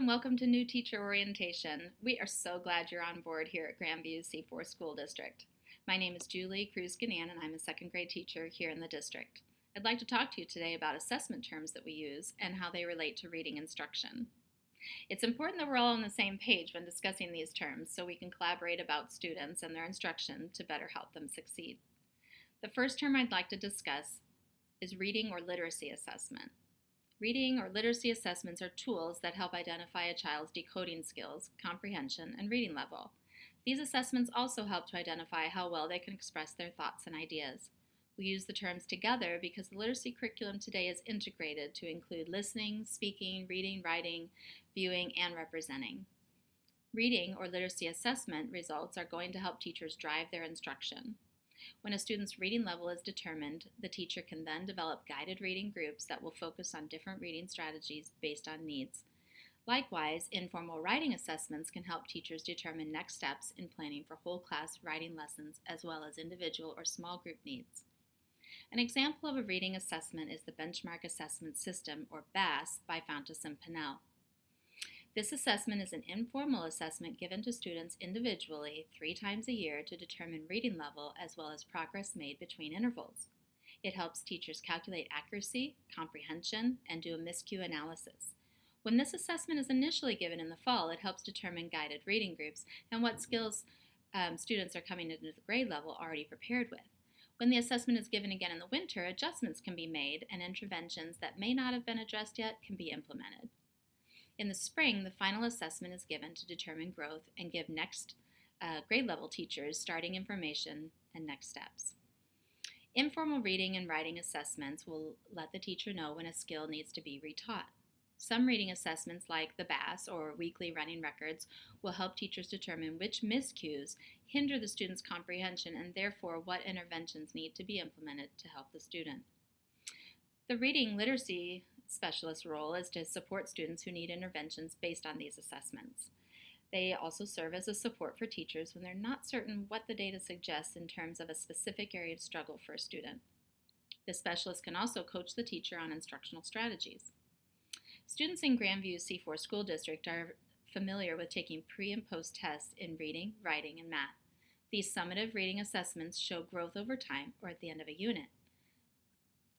and welcome to New Teacher Orientation. We are so glad you're on board here at Grandview C4 School District. My name is Julie Cruz-Ganan, and I'm a second grade teacher here in the district. I'd like to talk to you today about assessment terms that we use and how they relate to reading instruction. It's important that we're all on the same page when discussing these terms so we can collaborate about students and their instruction to better help them succeed. The first term I'd like to discuss is reading or literacy assessment. Reading or literacy assessments are tools that help identify a child's decoding skills, comprehension, and reading level. These assessments also help to identify how well they can express their thoughts and ideas. We use the terms together because the literacy curriculum today is integrated to include listening, speaking, reading, writing, viewing, and representing. Reading or literacy assessment results are going to help teachers drive their instruction. When a student's reading level is determined, the teacher can then develop guided reading groups that will focus on different reading strategies based on needs. Likewise, informal writing assessments can help teachers determine next steps in planning for whole class writing lessons as well as individual or small group needs. An example of a reading assessment is the Benchmark Assessment System, or BAS, by Fountas and Pinnell. This assessment is an informal assessment given to students individually 3 times a year to determine reading level as well as progress made between intervals. It helps teachers calculate accuracy, comprehension, and do a miscue analysis. When this assessment is initially given in the fall, it helps determine guided reading groups and what skills students are coming into the grade level already prepared with. When the assessment is given again in the winter, adjustments can be made and interventions that may not have been addressed yet can be implemented. In the spring, the final assessment is given to determine growth and give next grade level teachers starting information and next steps. Informal reading and writing assessments will let the teacher know when a skill needs to be retaught. Some reading assessments, like the BAS or weekly running records, will help teachers determine which miscues hinder the student's comprehension and therefore what interventions need to be implemented to help the student. The reading literacy specialist role is to support students who need interventions based on these assessments. They also serve as a support for teachers when they're not certain what the data suggests in terms of a specific area of struggle for a student. The specialist can also coach the teacher on instructional strategies. Students in Grandview C4 School District are familiar with taking pre- and post-tests in reading, writing, and math. These summative reading assessments show growth over time or at the end of a unit.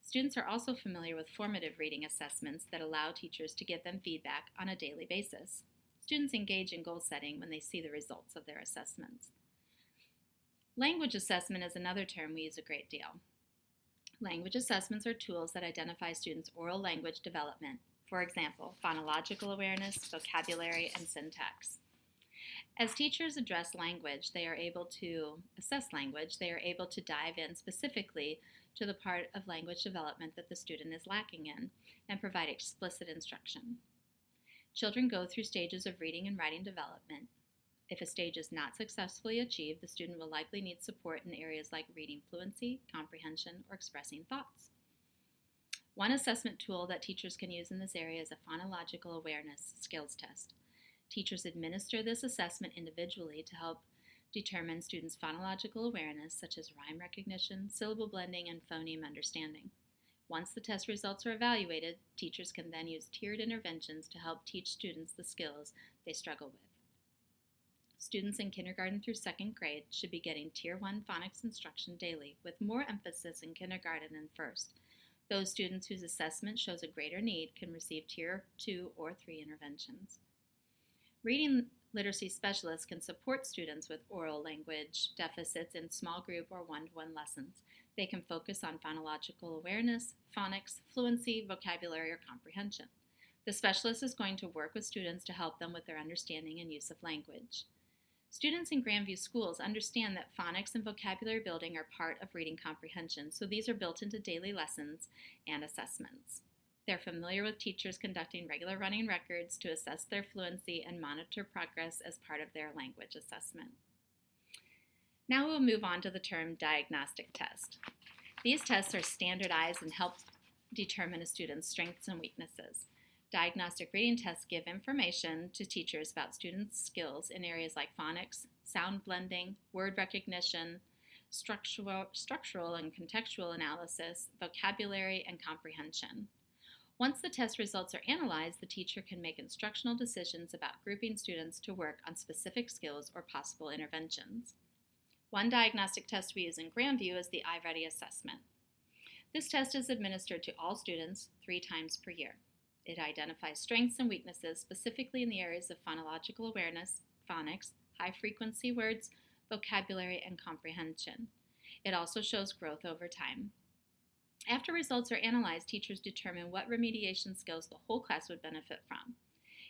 Students are also familiar with formative reading assessments that allow teachers to give them feedback on a daily basis. Students engage in goal setting when they see the results of their assessments. Language assessment is another term we use a great deal. Language assessments are tools that identify students' oral language development. For example, phonological awareness, vocabulary, and syntax. As teachers address language, they are able to assess language. They are able to dive in specifically to the part of language development that the student is lacking in and provide explicit instruction. Children go through stages of reading and writing development. If a stage is not successfully achieved, the student will likely need support in areas like reading fluency, comprehension, or expressing thoughts. One assessment tool that teachers can use in this area is a phonological awareness skills test. Teachers administer this assessment individually to help determine students' phonological awareness, such as rhyme recognition, syllable blending, and phoneme understanding. Once the test results are evaluated, teachers can then use tiered interventions to help teach students the skills they struggle with. Students in kindergarten through 2nd grade should be getting Tier 1 phonics instruction daily, with more emphasis in kindergarten and first. Those students whose assessment shows a greater need can receive Tier 2 or 3 interventions. Reading literacy specialists can support students with oral language deficits in small group or one-to-one lessons. They can focus on phonological awareness, phonics, fluency, vocabulary, or comprehension. The specialist is going to work with students to help them with their understanding and use of language. Students in Grandview schools understand that phonics and vocabulary building are part of reading comprehension, so these are built into daily lessons and assessments. They're familiar with teachers conducting regular running records to assess their fluency and monitor progress as part of their language assessment. Now we'll move on to the term diagnostic test. These tests are standardized and help determine a student's strengths and weaknesses. Diagnostic reading tests give information to teachers about students' skills in areas like phonics, sound blending, word recognition, structural and contextual analysis, vocabulary, and comprehension. Once the test results are analyzed, the teacher can make instructional decisions about grouping students to work on specific skills or possible interventions. One diagnostic test we use in Grandview is the REA assessment. This test is administered to all students 3 times per year. It identifies strengths and weaknesses specifically in the areas of phonological awareness, phonics, high-frequency words, vocabulary, and comprehension. It also shows growth over time. After results are analyzed, teachers determine what remediation skills the whole class would benefit from.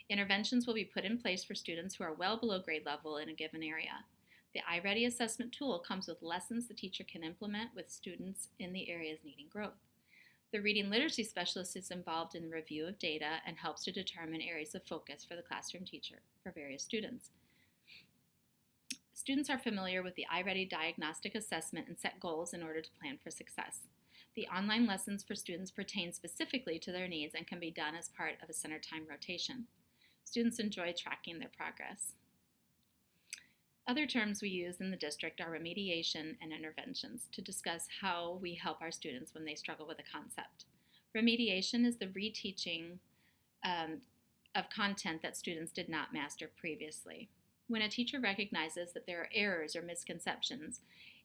Interventions will be put in place for students who are well below grade level in a given area. The REA assessment tool comes with lessons the teacher can implement with students in the areas needing growth. The reading literacy specialist is involved in the review of data and helps to determine areas of focus for the classroom teacher for various students. Students are familiar with the REA diagnostic assessment and set goals in order to plan for success. The online lessons for students pertain specifically to their needs and can be done as part of a center time rotation. Students enjoy tracking their progress. Other terms we use in the district are remediation and interventions to discuss how we help our students when they struggle with a concept. Remediation is the reteaching of content that students did not master previously. When a teacher recognizes that there are errors or misconceptions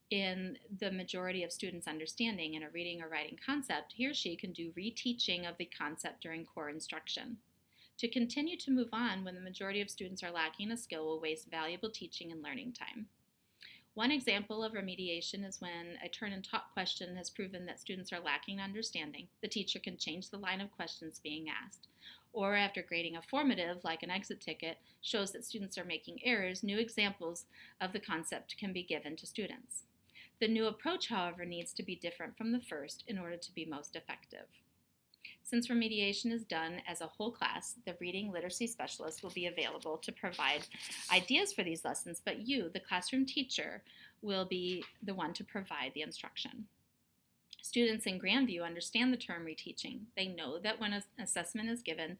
in the majority of students' understanding in a reading or writing concept, he or she can do reteaching of the concept during core instruction. To continue to move on when the majority of students are lacking a skill will waste valuable teaching and learning time. One example of remediation is when a turn and talk question has proven that students are lacking understanding, the teacher can change the line of questions being asked. Or after grading a formative, like an exit ticket, shows that students are making errors, new examples of the concept can be given to students. The new approach, however, needs to be different from the first in order to be most effective. Since remediation is done as a whole class, the reading literacy specialist will be available to provide ideas for these lessons, but you, the classroom teacher, will be the one to provide the instruction. Students in Grandview understand the term reteaching. They know that when an assessment is given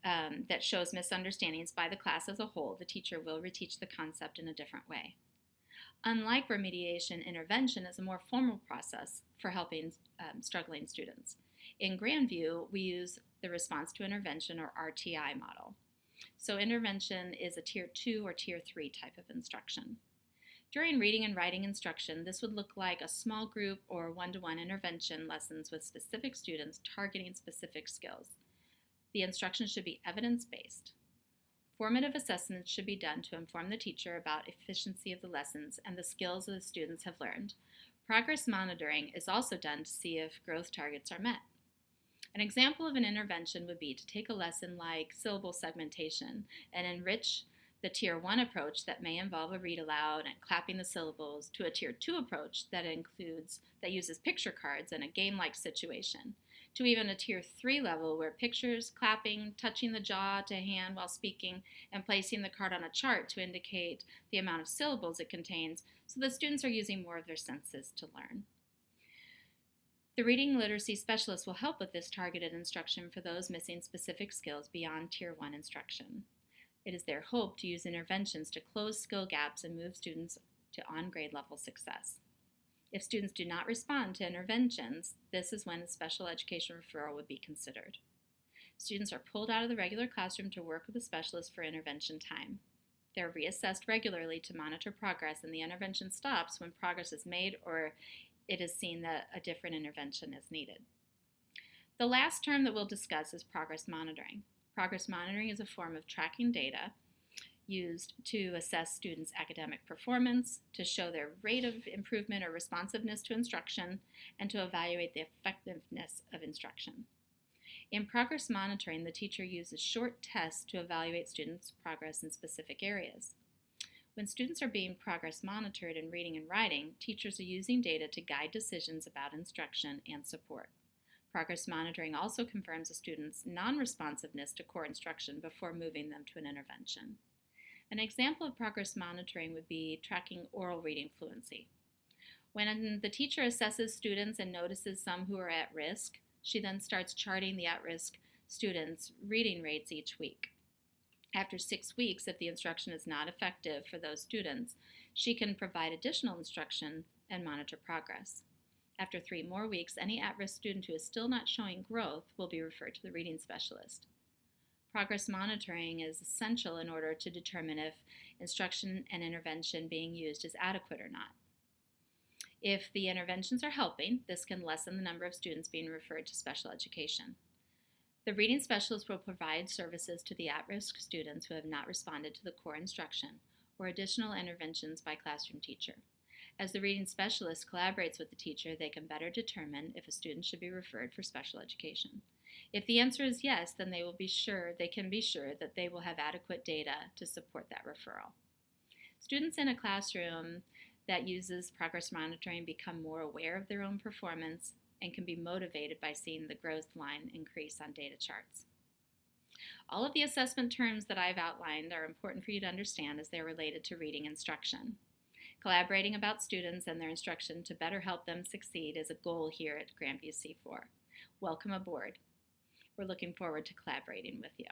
that shows misunderstandings by the class as a whole, the teacher will reteach the concept in a different way. Unlike remediation, intervention is a more formal process for helping struggling students. In Grandview, we use the response to intervention or RTI model. So intervention is a tier 2 or tier 3 type of instruction. During reading and writing instruction, this would look like a small group or one-to-one intervention lessons with specific students targeting specific skills. The instruction should be evidence-based. Formative assessments should be done to inform the teacher about efficiency of the lessons and the skills that the students have learned. Progress monitoring is also done to see if growth targets are met. An example of an intervention would be to take a lesson like syllable segmentation and enrich the Tier 1 approach that may involve a read aloud and clapping the syllables to a Tier 2 approach that uses picture cards in a game-like situation, to even a Tier 3 level where pictures, clapping, touching the jaw to hand while speaking, and placing the card on a chart to indicate the amount of syllables it contains so that students are using more of their senses to learn. The reading literacy specialist will help with this targeted instruction for those missing specific skills beyond Tier 1 instruction. It is their hope to use interventions to close skill gaps and move students to on-grade level success. If students do not respond to interventions, this is when a special education referral would be considered. Students are pulled out of the regular classroom to work with a specialist for intervention time. They're reassessed regularly to monitor progress, and the intervention stops when progress is made or it is seen that a different intervention is needed. The last term that we'll discuss is progress monitoring. Progress monitoring is a form of tracking data used to assess students' academic performance, to show their rate of improvement or responsiveness to instruction, and to evaluate the effectiveness of instruction. In progress monitoring, the teacher uses short tests to evaluate students' progress in specific areas. When students are being progress monitored in reading and writing, teachers are using data to guide decisions about instruction and support. Progress monitoring also confirms a student's non-responsiveness to core instruction before moving them to an intervention. An example of progress monitoring would be tracking oral reading fluency. When the teacher assesses students and notices some who are at risk, she then starts charting the at-risk students' reading rates each week. After 6 weeks, if the instruction is not effective for those students, she can provide additional instruction and monitor progress. After 3 more weeks, any at-risk student who is still not showing growth will be referred to the reading specialist. Progress monitoring is essential in order to determine if instruction and intervention being used is adequate or not. If the interventions are helping, this can lessen the number of students being referred to special education. The reading specialist will provide services to the at-risk students who have not responded to the core instruction or additional interventions by classroom teacher. As the reading specialist collaborates with the teacher, they can better determine if a student should be referred for special education. If the answer is yes, then they can be sure that they will have adequate data to support that referral. Students in a classroom that uses progress monitoring become more aware of their own performance and can be motivated by seeing the growth line increase on data charts. All of the assessment terms that I've outlined are important for you to understand as they're related to reading instruction. Collaborating about students and their instruction to better help them succeed is a goal here at Grandview C4. Welcome aboard. We're looking forward to collaborating with you.